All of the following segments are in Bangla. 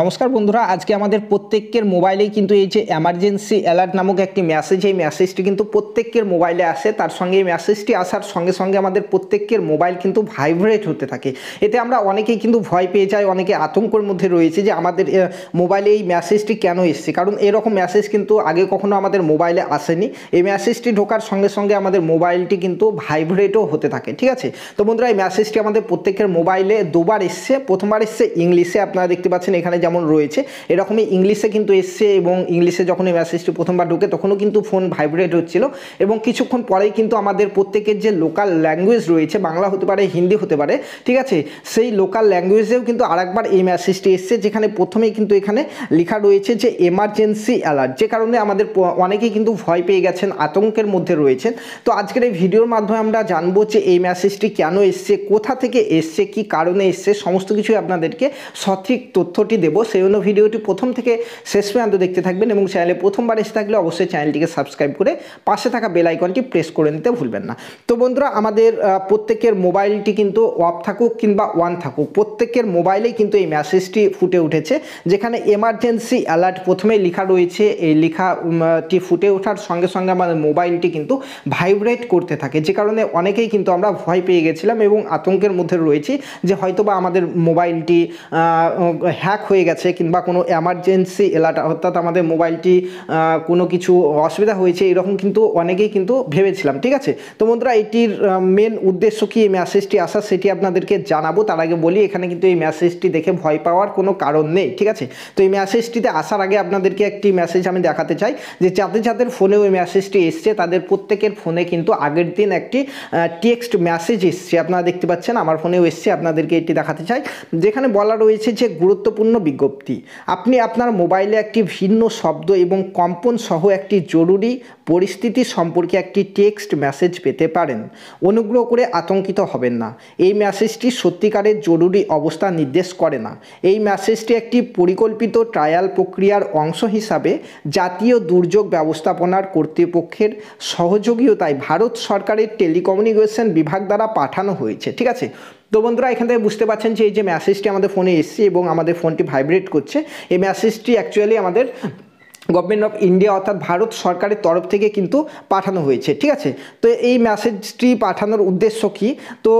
নমস্কার বন্ধুরা, আজকে আমাদের প্রত্যেকের মোবাইলেই কিন্তু এই যে এমার্জেন্সি অ্যালার্ট নামক একটি মেসেজ, এই মেসেজটি কিন্তু প্রত্যেকের মোবাইলে আসে। তার সঙ্গে এই মেসেজটি আসার সঙ্গে সঙ্গে আমাদের প্রত্যেকের মোবাইল কিন্তু ভাইব্রেট হতে থাকে। এতে আমরা অনেকেই কিন্তু ভয় পেয়ে যাই, অনেকে আতঙ্কের মধ্যে রয়েছে যে আমাদের মোবাইলে এই মেসেজটি কেন এসছে, কারণ এরকম মেসেজ কিন্তু আগে কখনো আমাদের মোবাইলে আসেনি। এই মেসেজটি ঢোকার সঙ্গে সঙ্গে আমাদের মোবাইলটি কিন্তু ভাইব্রেটও হতে থাকে। ঠিক আছে, তো বন্ধুরা এই মেসেজটি আমাদের প্রত্যেকের মোবাইলে দুবার এসছে। প্রথমবার এসছে ইংলিশে, আপনারা দেখতে পাচ্ছেন এখানে যেমন রয়েছে এরকমই ইংলিশে কিন্তু এসছে, এবং ইংলিশে যখন এই মেসেজটি প্রথমবার ঢোকে তখনও কিন্তু ফোন ভাইব্রেট হচ্ছিল, এবং কিছুক্ষণ পরেই কিন্তু আমাদের প্রত্যেকের যে লোকাল ল্যাঙ্গুয়েজ রয়েছে, বাংলা হতে পারে, হিন্দি হতে পারে, ঠিক আছে, সেই লোকাল ল্যাঙ্গুয়েজেও কিন্তু আরেকবার এই মেসেজটি এসছে, যেখানে প্রথমেই কিন্তু এখানে লেখা রয়েছে যে এমার্জেন্সি অ্যালার্ট, যে কারণে আমাদের অনেকেই কিন্তু ভয় পেয়ে গেছেন, আতঙ্কের মধ্যে রয়েছেন। তো আজকের এই ভিডিওর মাধ্যমে আমরা জানবো যে এই মেসেজটি কেন এসছে, কোথা থেকে এসছে, কি কারণে এসছে, সমস্ত কিছুই আপনাদেরকে সঠিক তথ্যটি দেবো। সেই জন্য ভিডিওটি প্রথম থেকে শেষ পর্যন্ত দেখতে থাকবেন, এবং চ্যানেলে প্রথমবার এসে থাকলে অবশ্যই চ্যানেলটিকে সাবস্ক্রাইব করে পাশে থাকা বেল আইকনটি প্রেস করে নিতে ভুলবেন না। তো বন্ধুরা, আমাদের প্রত্যেকের মোবাইলটি কিন্তু অফ থাকুক কিংবা অন থাকুক, প্রত্যেকের মোবাইলেই কিন্তু এই মেসেজটি ফুটে উঠেছে, যেখানে এমার্জেন্সি অ্যালার্ট প্রথমেই লেখা রয়েছে। এই লেখাটি ফুটে ওঠার সঙ্গে সঙ্গে আমাদের মোবাইলটি কিন্তু ভাইব্রেট করতে থাকে, যে কারণে অনেকেই কিন্তু আমরা ভয় পেয়ে গেছিলাম এবং আতঙ্কের মধ্যে রয়েছি যে হয়তোবা আমাদের মোবাইলটি হ্যাক হয়ে গেছে, কিংবা কোনো এমার্জেন্সি অ্যালার্ট, অর্থাৎ আমাদের মোবাইলটি কোনো কিছু অসুবিধা হয়েছে, এরকম কিন্তু অনেকেই কিন্তু ভেবেছিলাম। ঠিক আছে, তো বন্ধুরা এটির মেন উদ্দেশ্য কি এই মেসেজটি আসা সেটি আপনাদেরকে জানাবো। তার আগে বলি, এখানে কিন্তু এই মেসেজটি দেখে ভয় পাওয়ার কোনো কারণ নেই। ঠিক আছে, তো এই মেসেজটিতে আসার আগে আপনাদেরকে একটি মেসেজ আমি দেখাতে চাই, যে যাদের যাদের ফোনে ওই মেসেজটি এসছে তাদের প্রত্যেকের ফোনে কিন্তু আগের দিন একটি টেক্সট মেসেজ এসছে। আপনারা দেখতে পাচ্ছেন, আমার ফোনেও এসছে, আপনাদেরকে এটি দেখাতে চাই, যেখানে বলা রয়েছে যে গুরুত্বপূর্ণ বিজ্ঞপ্তি, আপনি আপনার মোবাইলে একটি ভিন্ন শব্দ এবং কম্পন সহ একটি জরুরি পরিস্থিতি সম্পর্কে একটি টেক্সট মেসেজ পেতে পারেন। অনুগ্রহ করে আতঙ্কিত হবেন না, এই মেসেজটি সত্যিকারের জরুরি অবস্থা নির্দেশ করে না। এই মেসেজটি একটি পরিকল্পিত ট্রায়াল প্রক্রিয়ার অংশ হিসাবে জাতীয় দুর্যোগ ব্যবস্থাপনার কর্তৃপক্ষের সহযোগিতায় ভারত সরকারের টেলিকমিউনিকেশন বিভাগ দ্বারা পাঠানো হয়েছে। ঠিক আছে, তো বন্ধুরা এখান থেকে বুঝতে পারছেন যে এই যে মেসেজটি আমাদের ফোনে এসছে এবং আমাদের ফোনটি ভাইব্রেট করছে, এই মেসেজটি অ্যাকচুয়ালি আমাদের গভর্নমেন্ট অফ ইন্ডিয়া অর্থাৎ ভারত সরকারের তরফ থেকে কিন্তু পাঠানো হয়েছে। ঠিক আছে, তো এই মেসেজটি পাঠানোর উদ্দেশ্য কি, তো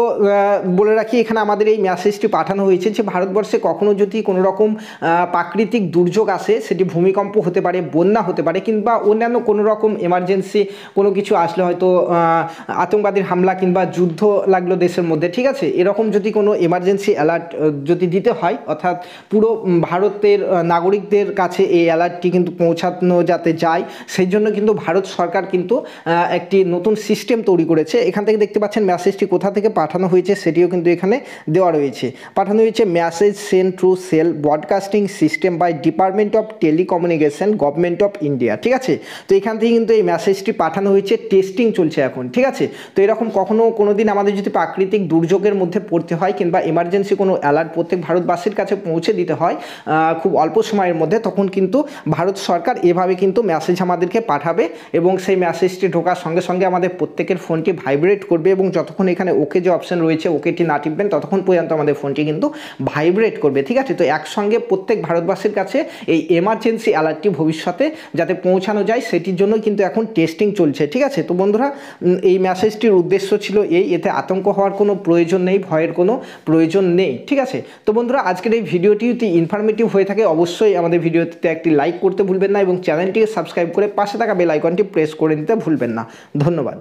বলে রাখি, এখানে আমাদের এই মেসেজটি পাঠানো হয়েছে যে ভারতবর্ষে কখনো যদি কোনো রকম প্রাকৃতিক দুর্যোগ আসে, সেটি ভূমিকম্প হতে পারে, বন্যা হতে পারে, কিংবা অন্যান্য কোনো রকম এমার্জেন্সি কোনো কিছু আসলে, হয়তো আতঙ্কবাদীর হামলা কিংবা যুদ্ধ লাগলো দেশের মধ্যে, ঠিক আছে, এরকম যদি কোনো এমার্জেন্সি অ্যালার্ট যদি দিতে হয়, অর্থাৎ পুরো ভারতের নাগরিকদের কাছে এই অ্যালার্টটি কিন্তু পৌঁছানো যাতে যায়, সেই জন্য কিন্তু ভারত সরকার কিন্তু একটি নতুন সিস্টেম তৈরি করেছে। এখান থেকে দেখতে পাচ্ছেন মেসেজটি কোথা থেকে পাঠানো হয়েছে সেটিও কিন্তু এখানে দেওয়া রয়েছে। পাঠানো হয়েছে message send through cell broadcasting system by department of telecommunication government of India. ঠিক আছে, তো এখান থেকে কিন্তু এই মেসেজটি পাঠানো হয়েছে, টেস্টিং চলছে এখন। ঠিক আছে, তো এরকম কোনো দিন আমাদের যদি প্রাকৃতিক দুর্যোগের মধ্যে পড়তে হয় কিংবা এমার্জেন্সি কোনো অ্যালার্ট প্রত্যেক ভারতবাসীর কাছে পৌঁছে দিতে হয় খুব অল্প সময়ের মধ্যে, তখন কিন্তু ভারত সরকার এভাবে কিন্তু মেসেজ আমাদেরকে পাঠাবে, এবং সেই মেসেজটি ঢোকার সঙ্গে সঙ্গে আমাদের প্রত্যেকের ফোনটি ভাইব্রেট করবে, এবং যতক্ষণ এখানে ওকে যে অপশন রয়েছে ওকেটি না টিপবেন ততক্ষণ পর্যন্ত আমাদের ফোনটি কিন্তু ভাইব্রেট করবে। ঠিক আছে, তো একসঙ্গে প্রত্যেক ভারতবাসীর কাছে এই এমার্জেন্সি অ্যালার্টটি ভবিষ্যতে যাতে পৌঁছানো যায় সেটির জন্য কিন্তু এখন টেস্টিং চলছে। ঠিক আছে, তো বন্ধুরা এই মেসেজটির উদ্দেশ্য ছিল এতে আতঙ্ক হওয়ার কোনো প্রয়োজন নেই, ভয়ের কোনো প্রয়োজন নেই। ঠিক আছে, তো বন্ধুরা আজকের এই ভিডিওটি যদি ইনফরমেটিভ হয়ে থাকে অবশ্যই আমাদের ভিডিওতে একটি লাইক করতে ভুলবেন না, এবং চ্যানেলটিকে সাবস্ক্রাইব করে পাশে থাকা বেল আইকনটি প্রেস করে নিতে ভুলবেন না। ধন্যবাদ।